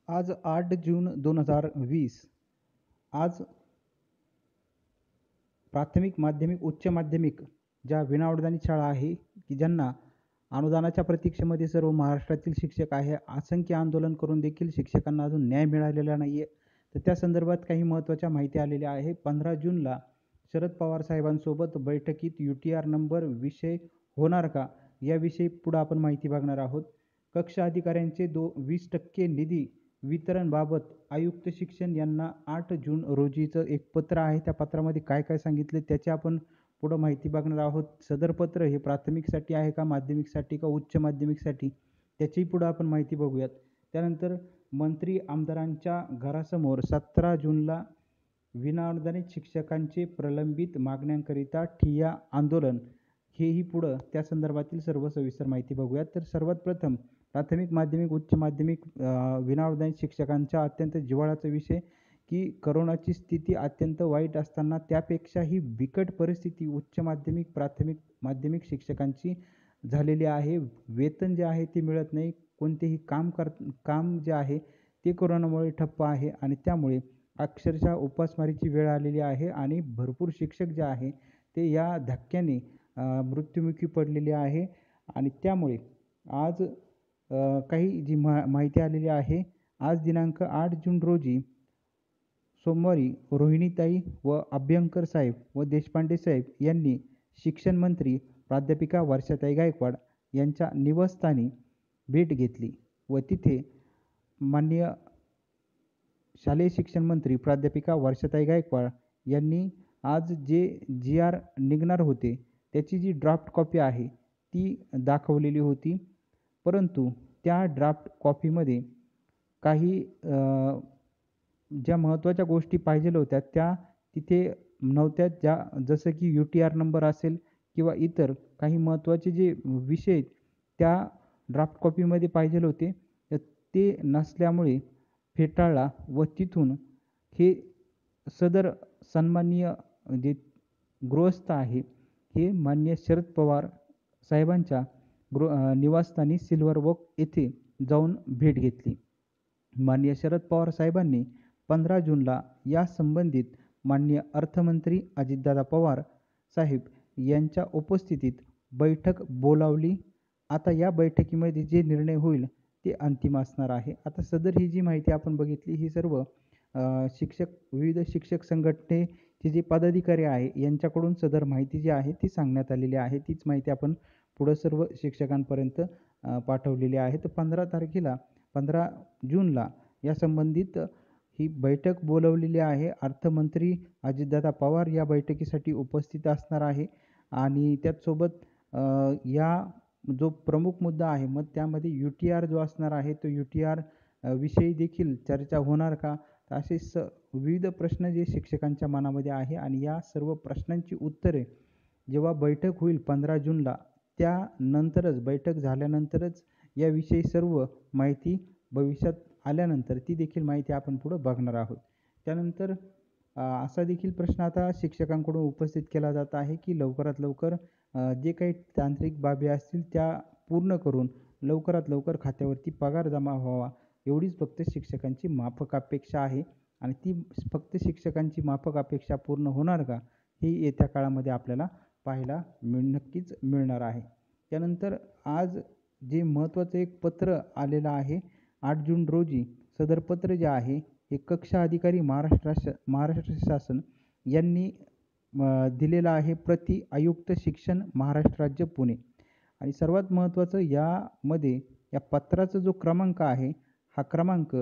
आज 8 जून 2020. आज प्राथमिक, माध्यमिक, उच्च माध्यमिक ज्या विनाअनुदानित शाळा आहे की ज्यांना अनुदानाच्या प्रतीक्षेमध्ये सर्व महाराष्ट्रातील शिक्षक आहे, असंख्य आंदोलन करून देखील शिक्षकांना अजून न्याय मिळालेला नाही आहे. तर त्या संदर्भात काही महत्त्वाच्या माहिती आलेल्या आहे. 15 जूनला शरद पवार साहेबांसोबत बैठकीत UTR नंबर विषय होणार का, याविषयी पुढं आपण माहिती बघणार आहोत. कक्ष अधिकाऱ्यांचे 20% निधी वितरणबाबत आयुक्त शिक्षण यांना 8 जून रोजीचं एक पत्र आहे. त्या पत्रामध्ये काय काय सांगितले त्याची आपण पुढं माहिती बघणार आहोत. सदर पत्र हे प्राथमिकसाठी आहे का, माध्यमिकसाठी का उच्च माध्यमिकसाठी, त्याचीही पुढं आपण माहिती बघूयात. त्यानंतर मंत्री आमदारांच्या घरासमोर 17 जूनला विनाअनुदानित शिक्षकांचे प्रलंबित मागण्यांकरिता ठिय्या आंदोलन, हेही पुढं त्या संदर्भातील सर्व सविस्तर माहिती बघूयात. तर सर्वात प्रथम प्राथमिक, माध्यमिक, उच्च माध्यमिक विनाअनुदानित शिक्षकांचा अत्यंत जिव्हाळ्याचा विषय की करोनाची स्थिती अत्यंत वाईट असताना त्यापेक्षाही बिकट परिस्थिती उच्च माध्यमिक, प्राथमिक, माध्यमिक शिक्षकांची झालेली आहे. वेतन जे आहे ते मिळत नाही. कोणतेही काम जे आहे ते कोरोनामुळे ठप्प आहे आणि त्यामुळे अक्षरशः उपासमारीची वेळ आलेली आहे आणि भरपूर शिक्षक जे आहे ते या धक्क्याने मृत्युमुखी पडलेले आहे. आणि त्यामुळे आज काही जी माहिती आलेली आहे. आज दिनांक 8 जून रोजी सोमवारी रोहिणीताई व अभ्यंकर साहेब व देशपांडे साहेब यांनी शिक्षण मंत्री प्राध्यापिका वर्षाताई गायकवाड यांच्या निवासस्थानी भेट घेतली व तिथे माननीय शालेय शिक्षण मंत्री प्राध्यापिका वर्षाताई गायकवाड यांनी आज जे GR निघणार होते त्याची जी ड्राफ्ट कॉपी आहे ती दाखवलेली होती. परंतु त्या ड्राफ्ट कॉपीमध्ये काही ज्या महत्त्वाच्या गोष्टी पाहिजे होत्या त्या तिथे नव्हत्या. जसं की UTR नंबर असेल किंवा इतर काही महत्त्वाचे जे विषय त्या ड्राफ्ट कॉपीमध्ये पाहिजे होते तर ते नसल्यामुळे फेटाळला व तिथून हे सदर सन्माननीय जे गृहस्थ आहे हे माननीय शरद पवार साहेबांच्या निवासस्थानी सिल्वर वॉक येथे जाऊन भेट घेतली. माननीय शरद पवार साहेबांनी 15 जूनला या संबंधित माननीय अर्थमंत्री अजितदादा पवार साहेब यांच्या उपस्थितीत बैठक बोलावली. आता या बैठकीमध्ये जे निर्णय होईल ते अंतिम असणार आहे. आता सदर ही जी माहिती आपण बघितली ही सर्व विविध शिक्षक संघटनेचे जे पदाधिकारी आहे यांच्याकडून सदर माहिती जी आहे ती सांगण्यात आलेली आहे. तीच माहिती आपण पुढं सर्व शिक्षकांपर्यंत पाठवलेली आहे. तर 15 जूनला या संबंधित ही बैठक बोलवलेली आहे. अर्थमंत्री अजितदादा पवार या बैठकीसाठी उपस्थित असणार आहे आणि त्याचसोबत या जो प्रमुख मुद्दा आहे मग त्यामध्ये UTR जो असणार आहे तो UTR विषयी देखील चर्चा होणार का, असे विविध प्रश्न जे शिक्षकांच्या मनामध्ये आहे आणि या सर्व प्रश्नांची उत्तरे जेव्हा बैठक होईल 15 जूनला त्यानंतरच, बैठक झाल्यानंतरच याविषयी सर्व माहिती भविष्यात आल्यानंतर ती देखील माहिती आपण पुढं बघणार आहोत. त्यानंतर असा देखील प्रश्न आता शिक्षकांकडून उपस्थित केला जात आहे की लवकरात लवकर जे काही तांत्रिक बाबी असतील त्या पूर्ण करून लवकरात लवकर खात्यावरती पगार जमा व्हावा, एवढीच फक्त शिक्षकांची माफक अपेक्षा आहे. आणि ती फक्त शिक्षकांची माफक अपेक्षा पूर्ण होणार का, हे येत्या काळामध्ये आपल्याला पाहायला नक्कीच मिळणार आहे. त्यानंतर आज जे महत्त्वाचं एक पत्र आलेलं आहे 8 जून रोजी. सदर पत्र जे आहे हे कक्ष अधिकारी महाराष्ट्र शासन यांनी दिलेलं आहे. प्रति आयुक्त शिक्षण महाराष्ट्र राज्य पुणे. आणि सर्वात महत्त्वाचं यामध्ये या पत्राचा जो क्रमांक आहे हा क्रमांक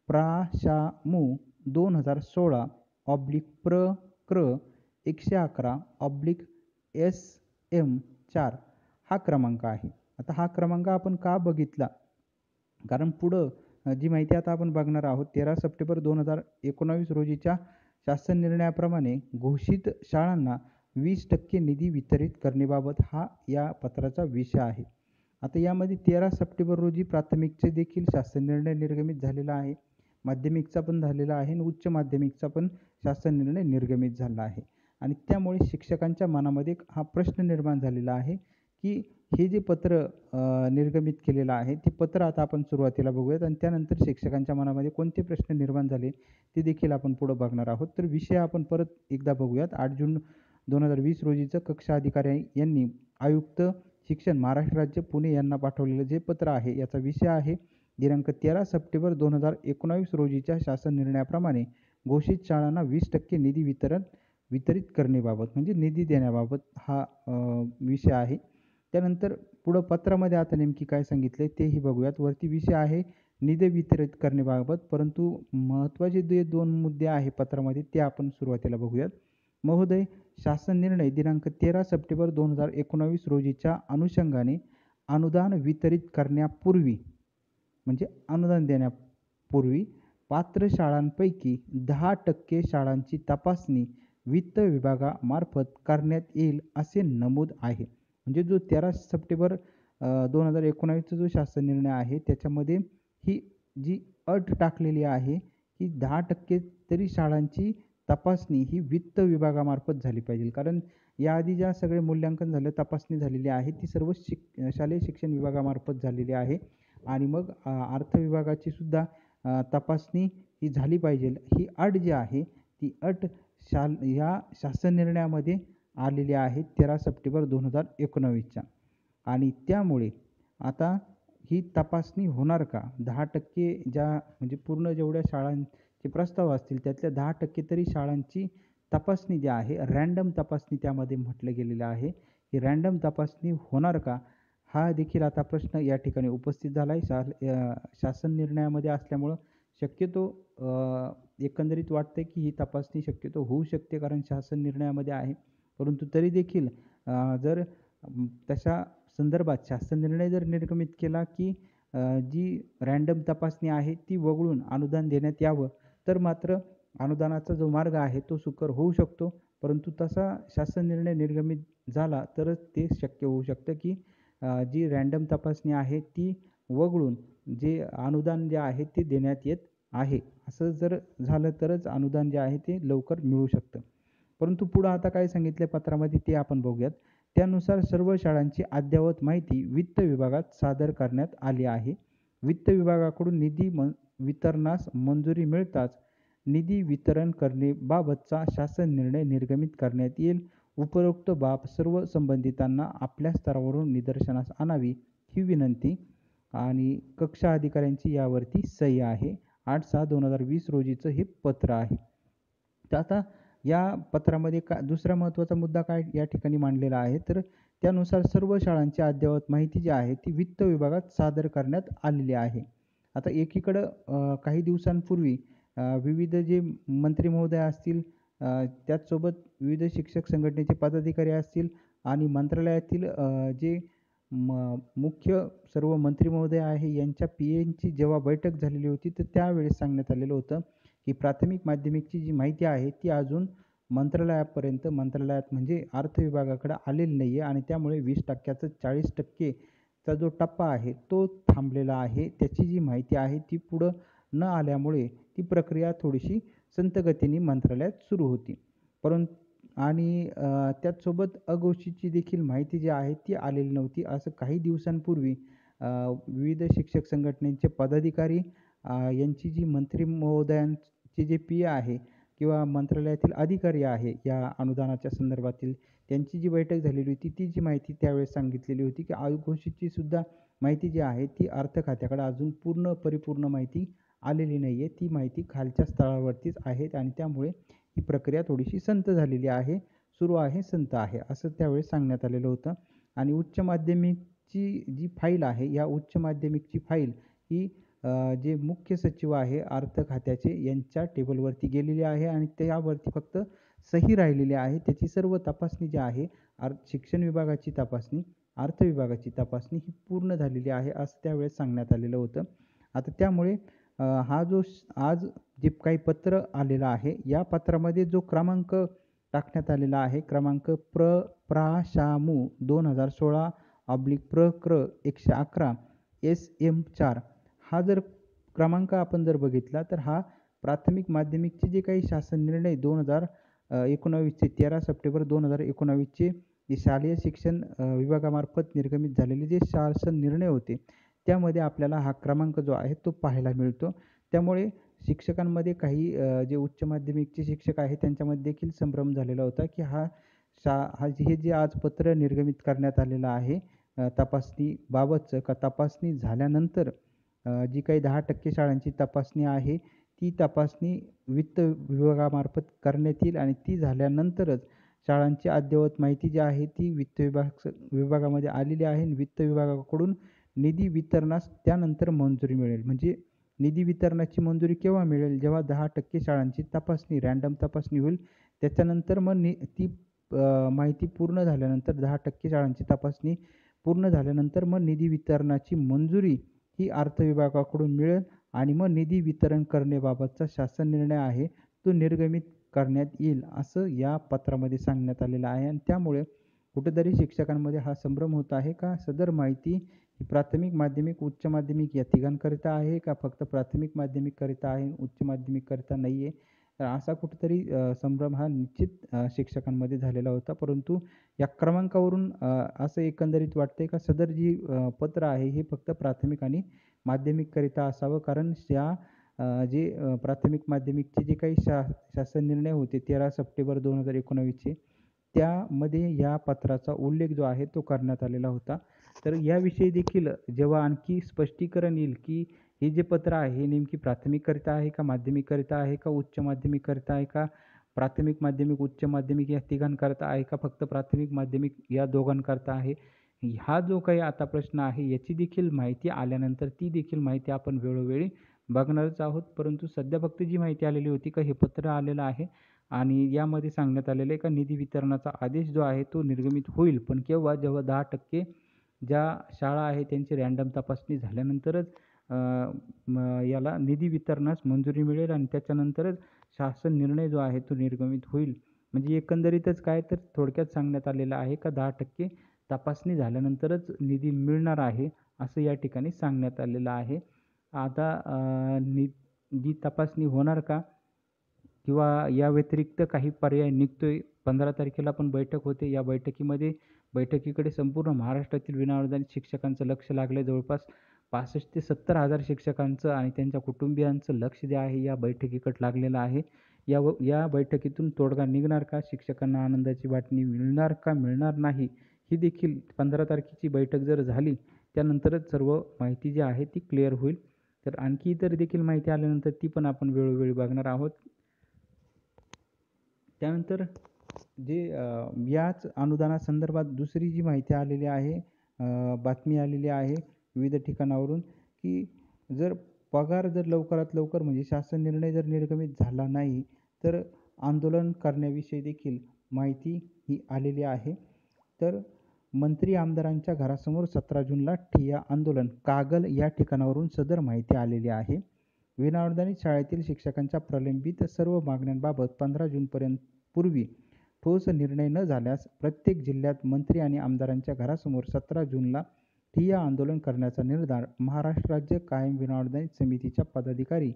प्रा.शा.मु. 2016/प्र.क्र. 111/SM4 हा क्रमांक आहे. आता हा क्रमांक आपण का बघितला, कारण पुढं जी माहिती आता आपण बघणार आहोत 13 सप्टेंबर 2019 रोजीच्या शासन निर्णयाप्रमाणे घोषित शाळांना 20% निधी वितरित करण्याबाबत हा या पत्राचा विषय आहे. आता यामध्ये 13 सप्टेंबर रोजी प्राथमिकचे देखील शासन निर्णय निर्गमित झालेला आहे, माध्यमिकचा पण झालेला आहे आणि उच्च माध्यमिकचा पण शासन निर्णय निर्गमित झाला आहे. आणि त्यामुळे शिक्षकांच्या मनामध्ये हा प्रश्न निर्माण झालेला आहे की हे जे पत्र निर्गमित केलेलं आहे ते पत्र आता आपण सुरुवातीला बघूयात आणि त्यानंतर शिक्षकांच्या मनामध्ये कोणते प्रश्न निर्माण झाले ते देखील आपण पुढे बघणार आहोत. तर विषय आपण परत एकदा बघूयात. 8 जून 2020 रोजीचं कक्षा अधिकारी यांनी आयुक्त शिक्षण महाराष्ट्र राज्य पुणे यांना पाठवलेलं जे पत्र आहे याचा विषय आहे दिनांक 13 सप्टेंबर 2019 रोजीच्या शासन निर्णयाप्रमाणे घोषित शाळांना 20% निधी वितरित करण्याबाबत म्हणजे निधी देण्याबाबत हा विषय आहे. त्यानंतर पुढं पत्रामध्ये आता नेमकी काय सांगितले तेही बघूयात. वरती विषय आहे निधी वितरित करण्याबाबत, परंतु महत्त्वाचे जे 2 मुद्दे आहे पत्रामध्ये ते आपण सुरुवातीला बघूयात. महोदय, शासन निर्णय दिनांक 13 सप्टेंबर 2019 रोजीच्या अनुषंगाने अनुदान वितरित करण्यापूर्वी म्हणजे अनुदान देण्यापूर्वी पात्र शाळांपैकी 10% शाळांची तपासणी वित्त विभागामार्फत करण्यात येईल असे नमूद आहे. म्हणजे जो 13 सप्टेंबर 2019चा जो शासन निर्णय आहे त्याच्यामध्ये ही जी अट टाकलेली आहे की 10% तरी शाळांची तपासणी ही वित्त विभागामार्फत झाली पाहिजे. कारण याआधी ज्या सगळे मूल्यांकन झालं, तपासणी झालेली आहे ती सर्व शालेय शिक्षण विभागामार्फत झालेली आहे आणि मग अर्थ विभागाची सुद्धा तपासणी ही झाली पाहिजे. ही अट जी आहे ती अट या शासन निर्णयामध्ये आलेली आहे 13 सप्टेंबर 2019च्या आणि त्यामुळे आता ही तपासणी होणार का? 10% ज्या म्हणजे पूर्ण जेवढ्या शाळांचे प्रस्ताव असतील त्यातल्या 10% तरी शाळांची तपासणी जी आहे रँडम तपासणी त्यामध्ये म्हटलं गेलेलं आहे. ही रँडम तपासणी होणार का? हा देखील आता प्रश्न या ठिकाणी उपस्थित झाला आहे. शासन निर्णयामध्ये असल्यामुळं शक्यतो एकंदरीत वाटतं की ही तपासणी शक्यतो होऊ शकते कारण शासन निर्णयामध्ये आहे. परंतु तरी देखील जर तशा संदर्भात शासन निर्णय जर निर्गमित केला की जी रँडम तपासणी आहे ती वगळून अनुदान देण्यात यावं तर मात्र अनुदानाचा जो मार्ग आहे तो सुकर होऊ शकतो. परंतु तसा शासन निर्णय निर्गमित झाला तरच ते शक्य होऊ शकतं की जी रँडम तपासणी आहे ती वगळून जे अनुदान जे आहे ते देण्यात येत आहे. असं जर झालं तरच अनुदान जे आहे ते लवकर मिळू शकतं. परंतु पुढं आता काय सांगितलं पत्रामध्ये ते आपण बघूयात. त्यानुसार सर्व शाळांची अद्ययावत माहिती वित्त विभागात सादर करण्यात आली आहे. वित्त विभागाकडून निधी वितरणास मंजुरी मिळताच निधी वितरण करण्याबाबतचा शासन निर्णय निर्गमित करण्यात येईल. उपरोक्त बाब सर्व संबंधितांना आपल्या स्तरावरून निदर्शनास आणावी ही विनंती आणि कक्षा अधिकाऱ्यांची यावरती सही आहे. 8/6/2020 रोजीचं हे पत्र आहे. तर आता या पत्रामध्ये दुसरा महत्त्वाचा मुद्दा काय या ठिकाणी मांडलेला आहे तर त्यानुसार सर्व शाळांची अद्ययावत माहिती जी आहे ती वित्त विभागात सादर करण्यात आलेली आहे. आता एकीकडं काही दिवसांपूर्वी विविध जे मंत्री महोदय असतील त्याचसोबत विविध शिक्षक संघटनेचे पदाधिकारी असतील आणि मंत्रालयातील जे मुख्य सर्व मंत्री महोदय आहे यांच्या PAंची जेव्हा बैठक झालेली होती तर त्यावेळेस सांगण्यात आलेलं होतं की प्राथमिक माध्यमिकची जी माहिती आहे ती अजून मंत्रालयात म्हणजे अर्थ विभागाकडे आलेली नाही आहे आणि त्यामुळे 20%चं 40%चा जो टप्पा आहे तो थांबलेला आहे. त्याची जी माहिती आहे ती पुढं न आल्यामुळे ती प्रक्रिया थोडीशी संथ गतीने मंत्रालयात सुरू होती. परंतु आणि त्याचसोबत अघोषितची देखील माहिती जी आहे ती आलेली नव्हती. असं काही दिवसांपूर्वी विविध शिक्षक संघटनेचे पदाधिकारी यांची जी मंत्री महोदयांची जे PA आहे किंवा मंत्रालयातील अधिकारी आहे या अनुदानाच्या संदर्भातील त्यांची जी बैठक झालेली होती ती जी माहिती त्यावेळेस सांगितलेली होती की अघोषितची सुद्धा माहिती जी आहे ती अर्थ खात्याकडे अजून परिपूर्ण माहिती आलेली नाही आहे. ती माहिती खालच्या स्तरावरतीच आहे आणि त्यामुळे ही प्रक्रिया थोडीशी संथ झालेली आहे, सुरू आहे, संथ आहे असं त्यावेळेस सांगण्यात आलेलं होतं. आणि उच्च माध्यमिकची जी फाईल आहे या उच्च माध्यमिकची फाईल ही जे मुख्य सचिव आहे अर्थ खात्याचे यांच्या टेबलवरती गेलेली आहे आणि त्यावरती फक्त सही राहिलेली आहे. त्याची सर्व तपासणी जी आहे शिक्षण विभागाची तपासणी, अर्थ विभागाची तपासणी ही पूर्ण झालेली आहे असं त्यावेळेस सांगण्यात आलेलं होतं. आता त्यामुळे हा जो आज जे काही पत्र आलेलं आहे या पत्रामध्ये जो क्रमांक टाकण्यात आलेला आहे क्रमांक प्रा.शा.मु. 2016/प्र.क्र. 111 SM4 हा जर क्रमांक आपण जर बघितला तर हा प्राथमिक माध्यमिकचे जे काही शासन निर्णय 2019चे 13 सप्टेंबर 2019चे जे शालेय शिक्षण विभागामार्फत निर्गमित झालेले जे शासन निर्णय होते, त्यामध्ये आपल्याला हा क्रमांक जो आहे तो पाहायला मिळतो. त्यामुळे शिक्षकांमध्ये काही जे उच्च माध्यमिकचे शिक्षक आहेत त्यांच्यामध्ये देखील संभ्रम झालेला होता, की हे जे आज पत्र निर्गमित करण्यात आलेलं आहे तपासणीबाबतचं का तपासणी झाल्यानंतर जी काही 10% शाळांची तपासणी आहे, ती तपासणी वित्त विभागामार्फत करण्यात येईल आणि ती झाल्यानंतरच शाळांची अद्ययावत माहिती जी आहे ती विभागामध्ये आलेली आहे आणि वित्त विभागाकडून निधी वितरणास त्यानंतर मंजुरी मिळेल. म्हणजे निधी वितरणाची मंजुरी केव्हा मिळेल? जेव्हा 10% शाळांची तपासणी, रँडम तपासणी होईल. त्याच्यानंतर मग ती माहिती पूर्ण झाल्यानंतर 10% शाळांची तपासणी पूर्ण झाल्यानंतर मग निधी वितरणाची मंजुरी ही अर्थ विभागाकडून मिळेल आणि मग निधी वितरण करण्याबाबतचा शासन निर्णय आहे, तो निर्गमित करण्यात येईल, असं या पत्रामध्ये सांगण्यात आलेलं आहे. आणि त्यामुळे कुठेतरी शिक्षकांमध्ये हा संभ्रम होत आहे का सदर माहिती ही प्राथमिक, माध्यमिक, उच्च माध्यमिक या तिघांकरिता आहे का फक्त प्राथमिक माध्यमिककरिता आहे, उच्च माध्यमिककरिता नाही आहे? तर असा कुठेतरी संभ्रम हा निश्चित शिक्षकांमध्ये झालेला होता. परंतु या क्रमांकावरून असं एकंदरीत वाटतंय का सदर जी पत्र आहे हे फक्त प्राथमिक आणि माध्यमिककरिता असावं. कारण जे प्राथमिक माध्यमिकचे जे काही शासन निर्णय होते 13 सप्टेंबर 2019चे त्यामध्ये या पत्राचा उल्लेख जो आहे तो करण्यात आलेला होता. तर याविषयी देखील जेव्हा आणखी स्पष्टीकरण येईल, की हे जे पत्र आहे हे नेमकी प्राथमिककरिता आहे का माध्यमिककरिता आहे का उच्च माध्यमिककरिता आहे का प्राथमिक, माध्यमिक, उच्च माध्यमिक या तिघांकरिता आहे का फक्त प्राथमिक, माध्यमिक या दोघांकरिता आहे? हा जो काही आता प्रश्न आहे याची देखील माहिती आल्यानंतर ती देखील माहिती आपण वेळोवेळी बघणारच आहोत. परंतु सध्या फक्त जी माहिती आलेली होती का हे पत्र आलेलं आहे आणि यामध्ये सांगण्यात आलेलं आहे का निधी वितरणाचा आदेश जो आहे तो निर्गमित होईल. पण केव्हा? जेव्हा 10% ज्या शाळा आहेत त्यांची रँडम तपासणी झाल्यानंतरच याला निधी वितरणास मंजुरी मिळेल आणि त्याच्यानंतरच शासन निर्णय जो आहे तो निर्गमित होईल. म्हणजे एकंदरीतच काय तर थोडक्यात सांगण्यात आलेलं आहे का 10% तपासणी झाल्यानंतरच निधी मिळणार आहे, असं या ठिकाणी सांगण्यात आलेलं आहे. आता जी तपासणी होणार का? किंवा या व्यतिरिक्त काही पर्याय निघतोय? 15 तारखेला पण बैठक होते. या बैठकीकडे संपूर्ण महाराष्ट्रातील विनाअनुदानित शिक्षकांचं लक्ष लागलं. जवळपास 65,000 ते 70,000 शिक्षकांचं आणि त्यांच्या कुटुंबियांचं लक्ष जे आहे या बैठकीकडे लागलेलं आहे. या बैठकीतून तोडगा निघणार का? शिक्षकांना आनंदाची बातमी मिळणार का मिळणार नाही? ही देखील 15 तारखेची बैठक जर झाली त्यानंतरच सर्व माहिती जी आहे ती क्लिअर होईल. तर आणखी इतर देखील माहिती आल्यानंतर ती पण आपण वेळोवेळी बघणार आहोत. त्यानंतर जे याच अनुदानासंदर्भात दुसरी जी माहिती आलेली आहे, बातमी आलेली आहे विविध ठिकाणावरून, की पगार जर लवकरात लवकर म्हणजे शासन निर्णय जर निर्गमित झाला नाही, तर आंदोलन करण्याविषयी देखील माहिती ही आलेली आहे. तर मंत्री आमदारांच्या घरासमोर 17 जूनला ठिय्या आंदोलन, कागल या ठिकाणावरून सदर माहिती आलेली आहे. विनाअनुदानित शाळेतील शिक्षकांच्या प्रलंबित सर्व मागण्यांबाबत 15 जूनपर्यंत पूर्वी ठोस निर्णय न झाल्यास प्रत्येक जिल्ह्यात मंत्री आणि आमदारांच्या घरासमोर 17 जूनला ठिय्या आंदोलन करण्याचा निर्धार महाराष्ट्र राज्य कायम विनाअनुदानित समितीच्या पदाधिकारी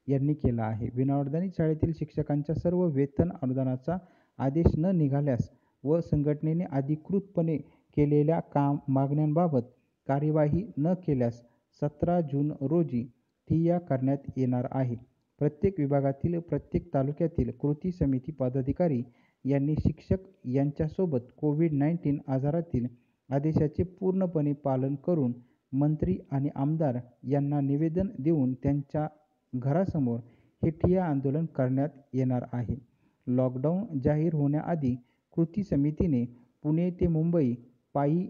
यांनी केला आहे. विनाअनुदानित शाळेतील शिक्षकांच्या सर्व वेतन अनुदानाचा आदेश न निघाल्यास व संघटनेने अधिकृतपणे केलेल्या मागण्यांबाबत कार्यवाही न केल्यास 17 जून रोजी ठिय्या करण्यात येणार आहे. प्रत्येक विभागातील प्रत्येक तालुक्यातील कृती समिती पदाधिकारी यांनी शिक्षक यांच्यासोबत कोविड-19 आजारातील आदेशाचे पूर्णपणे पालन करून मंत्री आणि आमदार यांना निवेदन देऊन त्यांच्या घरासमोर हे ठिय्या आंदोलन करण्यात येणार आहे. लॉकडाऊन जाहीर होण्याआधी कृती समितीने पुणे ते मुंबई पायी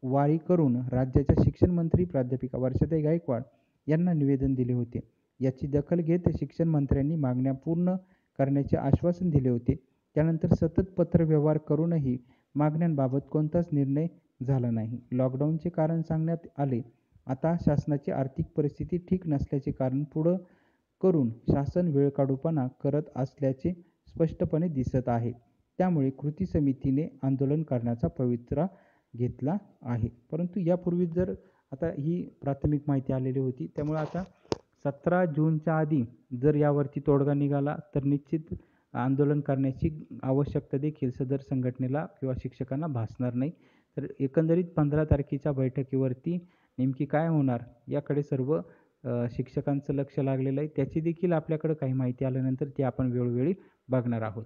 वारी करून राज्याच्या शिक्षण मंत्री प्राध्यापिका वर्षाताई गायकवाड यांना निवेदन दिले होते. याची दखल घेत शिक्षण मंत्र्यांनी मागण्या पूर्ण करण्याचे आश्वासन दिले होते. त्यानंतर सतत पत्रव्यवहार करूनही मागण्यांबाबत कोणताच निर्णय झाला नाही. लॉकडाऊनचे कारण सांगण्यात आले. आता शासनाची आर्थिक परिस्थिती ठीक नसल्याचे कारण पुढे करून शासन वेळकाढूपणा करत असल्याचे स्पष्टपणे दिसत आहे. त्यामुळे कृती समितीने आंदोलन करण्याचा पवित्रा घेतला आहे. परंतु यापूर्वी आता ही प्राथमिक माहिती आलेली होती, त्यामुळे आता 17 जूनच्या आधी जर यावरती तोडगा निघाला तर निश्चित आंदोलन करण्याची आवश्यकता देखील सदर संघटनेला किंवा शिक्षकांना भासणार नाही. तर एकंदरीत 15 तारखेच्या बैठकीवरती नेमकी काय होणार याकडे सर्व शिक्षकांचं लक्ष लागलेलं आहे. त्याची देखील आपल्याकडे काही माहिती आल्यानंतर ती आपण वेळोवेळी बघणार आहोत.